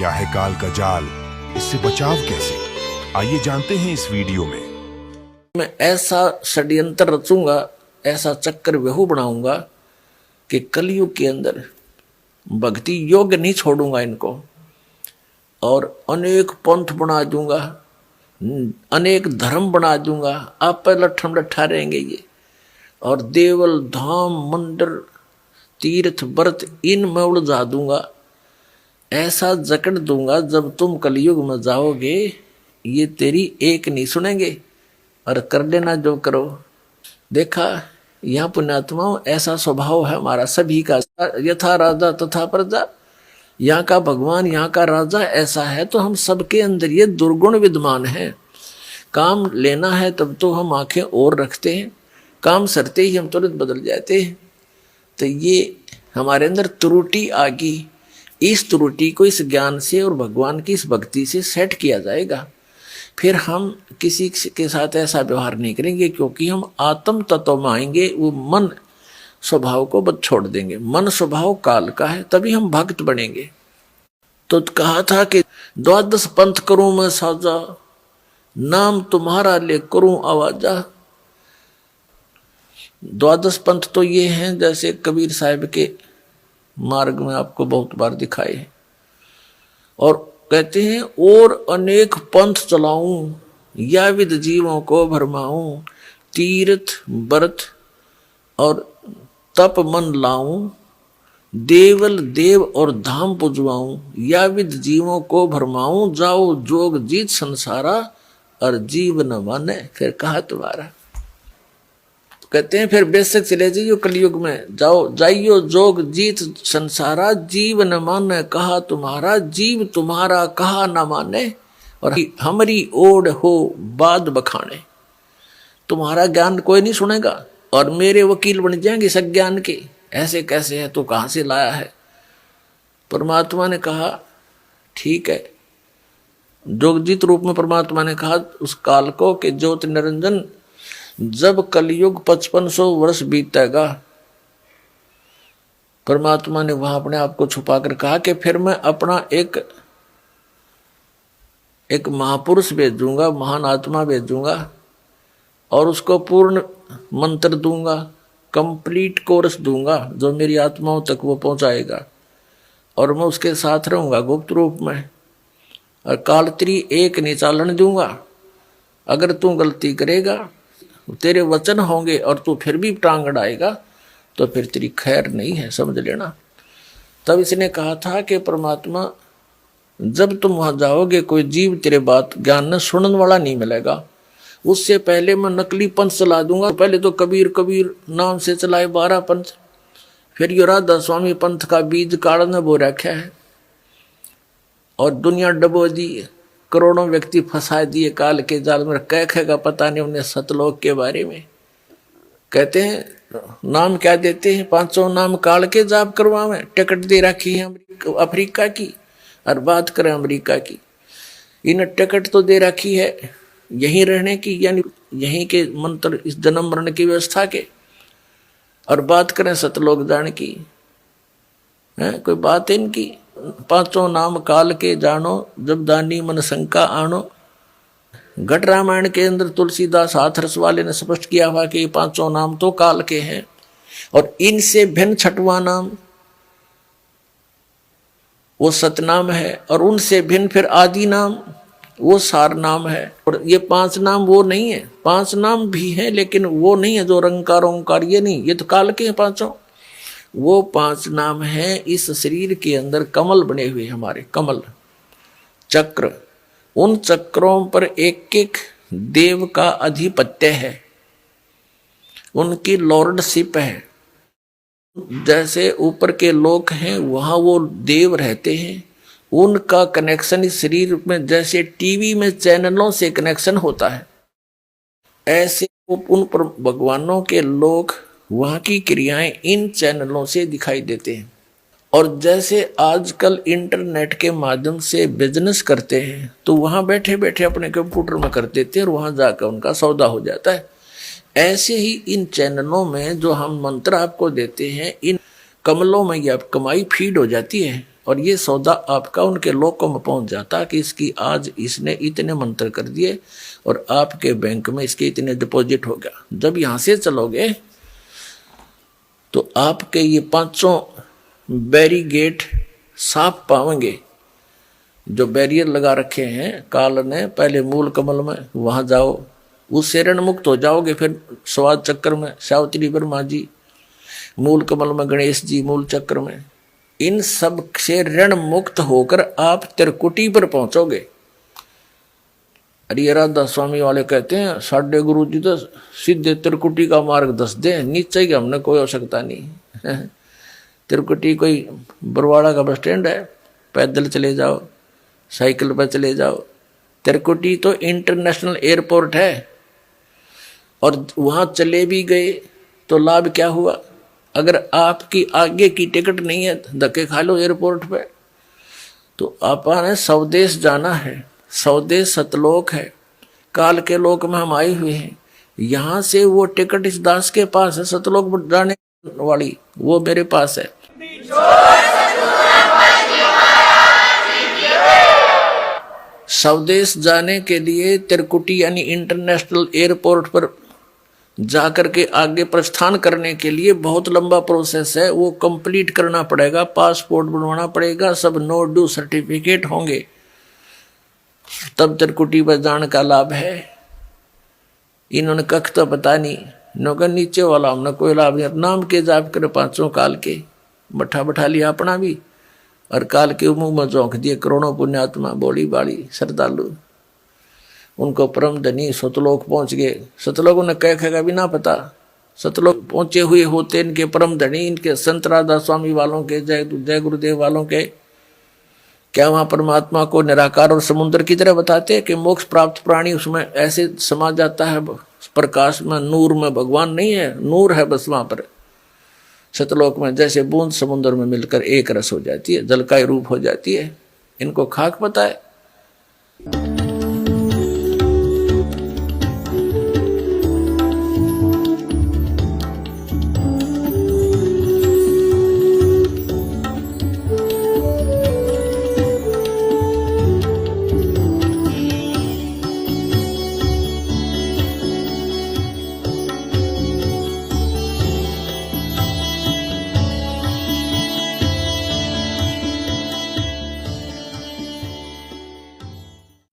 क्या है काल का जाल, इससे बचाव कैसे, आइए जानते हैं इस वीडियो में। मैं ऐसा षड्यंत्र रचूंगा, ऐसा चक्कर व्यू बनाऊंगा कि कलयुग के अंदर भक्ति योग्य नहीं छोड़ूंगा इनको, और अनेक पंथ बना दूंगा, अनेक धर्म बना दूंगा। आप पर लट्ठम लट्ठा रहेंगे ये, और देवल धाम मंदिर तीर्थ व्रत इनमें उलझा दूंगा। ऐसा जकड़ दूंगा जब तुम कलयुग में जाओगे ये तेरी एक नहीं सुनेंगे, और कर लेना जो करो। देखा यहाँ पुण्यात्माओं, ऐसा स्वभाव है हमारा सभी का। यथा राजा तथा प्रजा, यहाँ का भगवान यहाँ का राजा ऐसा है, तो हम सबके अंदर ये दुर्गुण विद्यमान है। काम लेना है तब तो हम आंखें और रखते हैं, काम सरते ही हम तुरंत बदल जाते हैं। तो ये हमारे अंदर त्रुटि आ गई। इस त्रुटि को इस ज्ञान से और भगवान की इस भक्ति से सेट किया जाएगा। फिर हम किसी के साथ ऐसा व्यवहार नहीं करेंगे, क्योंकि हम आत्म तत्व में आएंगे। वो मन स्वभाव को बद छोड़ देंगे। मन स्वभाव काल का है, तभी हम भक्त बनेंगे। तो कहा था कि 12 पंथ करूं मैं साजा, नाम तुम्हारा ले करूं आवाजा। 12 पंथ तो ये हैं जैसे कबीर साहब के मार्ग में आपको बहुत बार दिखाए, और कहते हैं और अनेक पंथ चलाऊं, या विद जीवों को भरमाऊं, तीर्थ व्रत और तप मन लाऊं, देवल देव और धाम पुजवाऊं, या विद जीवों को भरमाऊं, जाओ जोग जीत संसारा, और जीव न माने फिर कहा तुम्हारा। कहते हैं फिर बेशक चले जाइयो कलयुग में, जाओ जाइयो जोग जीत संसारा, जीव न माने कहा तुम्हारा, जीव तुम्हारा कहा न माने, और हमारी ओढ़ हो बाद बखाने। तुम्हारा ज्ञान कोई नहीं सुनेगा, और मेरे वकील बन जाएंगे सज्ञान के। ऐसे कैसे है, तो कहाँ से लाया है। परमात्मा ने कहा ठीक है, जोगजीत रूप में परमात्मा ने कहा उस काल को कि ज्योति निरंजन, जब कलयुग 5500 वर्ष बीतेगा, परमात्मा ने वहां अपने आप को छुपाकर कहा कि फिर मैं अपना एक महापुरुष भेजूंगा, महान आत्मा भेजूंगा, और उसको पूर्ण मंत्र दूंगा, कंप्लीट कोर्स दूंगा, जो मेरी आत्माओं तक वो पहुंचाएगा, और मैं उसके साथ रहूंगा गुप्त रूप में, और कालत्री एक नहीं चालन दूंगा। अगर तू गलती करेगा, तेरे वचन होंगे और तू फिर भी टांग अड़ाएगा, तो फिर तेरी खैर नहीं है, समझ लेना। तब इसने कहा था कि परमात्मा जब तुम वहां जाओगे, कोई जीव तेरे बात ज्ञान न सुनने वाला नहीं मिलेगा। उससे पहले मैं नकली पंथ चला दूंगा। पहले तो कबीर कबीर नाम से चलाए 12 पंथ, फिर यो राधा स्वामी पंथ का बीज काल ने बो रखा है, और दुनिया डबो दी, करोड़ों व्यक्ति फंसा दिए काल के जाल में। कह पता नहीं उन्हें सतलोक के बारे में। कहते हैं नाम क्या देते हैं, 500 नाम काल के जाप करवावे, टिकट दे रखी है अफ्रीका की, और बात करें अमेरिका की, इन टिकट तो दे रखी है यहीं रहने की, यानी यहीं के मंत्र इस जन्म मरण की व्यवस्था के, और बात करें सतलोक जान की है, कोई बात है इनकी। 500 नाम काल के जानो, जब दानी मन शंका आनो। घट रामायण के अंदर तुलसीदास हाथरस वाले ने स्पष्ट किया हुआ कि 500 नाम तो काल के हैं, और इनसे भिन्न 6वां नाम वो सतनाम है, और उनसे भिन्न फिर आदि नाम वो सार नाम है। और ये 5 नाम वो नहीं है, 5 नाम भी हैं लेकिन वो नहीं है जो रंकार ओंकार, ये नहीं, ये तो काल के हैं 500। वो 5 नाम हैं इस शरीर के अंदर कमल बने हुए, हमारे कमल चक्र। उन चक्रों पर एक एक देव का अधिपत्य है, उनकी लॉर्डशिप है। जैसे ऊपर के लोक हैं वहां वो देव रहते हैं, उनका कनेक्शन इस शरीर में जैसे टीवी में चैनलों से कनेक्शन होता है, ऐसे उन पर भगवानों के लोक, वहां की क्रियाएं इन चैनलों से दिखाई देते हैं। और जैसे आजकल इंटरनेट के माध्यम से बिजनेस करते हैं, तो वहां बैठे बैठे अपने कंप्यूटर में कर देते हैं, और वहां जाकर उनका सौदा हो जाता है। ऐसे ही इन चैनलों में जो हम मंत्र आपको देते हैं, इन कमलों में ये कमाई फीड हो जाती है, और ये सौदा आपका उनके लोकों में पहुंच जाता कि इसकी आज इसने इतने मंत्र कर दिए और आपके बैंक में इसके इतने डिपॉजिट हो गया। जब यहां से चलोगे तो आपके ये 500 बैरिगेट साफ पाएंगे। जो बैरियर लगा रखे हैं काल ने, पहले मूल कमल में वहां जाओ, उससे ऋण मुक्त हो जाओगे। फिर स्वाद चक्र में सावित्री ब्रह्मा जी, मूल कमल में गणेश जी, मूल चक्र में, इन सब से ऋण मुक्त होकर आप त्रिकुटी पर पहुंचोगे। अरे राधा स्वामी वाले कहते हैं साढ़े गुरु जी तो सीधे त्रिकुटी का मार्ग दस दे, नीचे की हमने कोई आवश्यकता नहीं। त्रिकुटी कोई बरवाड़ा का बस स्टैंड है, पैदल चले जाओ, साइकिल पर चले जाओ। त्रिकुटी तो इंटरनेशनल एयरपोर्ट है, और वहां चले भी गए तो लाभ क्या हुआ? अगर आपकी आगे की टिकट नहीं है, धक्के खा लो एयरपोर्ट पे। तो आपने स्वदेश जाना है, स्वदेश सतलोक है, काल के लोक में हम आए हुए हैं। यहां से वो टिकट इस दास के पास है, सतलोक जाने वाली वो मेरे पास है। स्वदेश जाने के लिए त्रिकुटी यानी इंटरनेशनल एयरपोर्ट पर जाकर के आगे प्रस्थान करने के लिए बहुत लंबा प्रोसेस है, वो कंप्लीट करना पड़ेगा, पासपोर्ट बनवाना पड़ेगा, सब नो ड्यू सर्टिफिकेट होंगे, तब त्रिकुटी पर जाने का लाभ है। इन्होंने कख तो पता नहीं, नौकर नीचे वाला हमने कोई लाभ नहीं। नाम के जाप करे 500 काल के, मठा बैठा लिया अपना भी, और काल के मुंह में झोंक दिए करोड़ों पुण्यात्मा, बोली बाड़ी श्रद्धालु, उनको परम धनी सतलोक पहुंच गए। सतलोक उन्हें कह भी ना पता, सतलोक पहुंचे हुए होते इनके परम धनी, इनके संत राधा स्वामी वालों के, जय गुरुदेव वालों के। क्या वहां परमात्मा को निराकार और समुद्र की तरह बताते हैं कि मोक्ष प्राप्त प्राणी उसमें ऐसे समा जाता है प्रकाश में, नूर में? भगवान नहीं है, नूर है बस वहां पर सतलोक में, जैसे बूंद समुद्र में मिलकर एक रस हो जाती है, जल का रूप हो जाती है। इनको खाक पता है।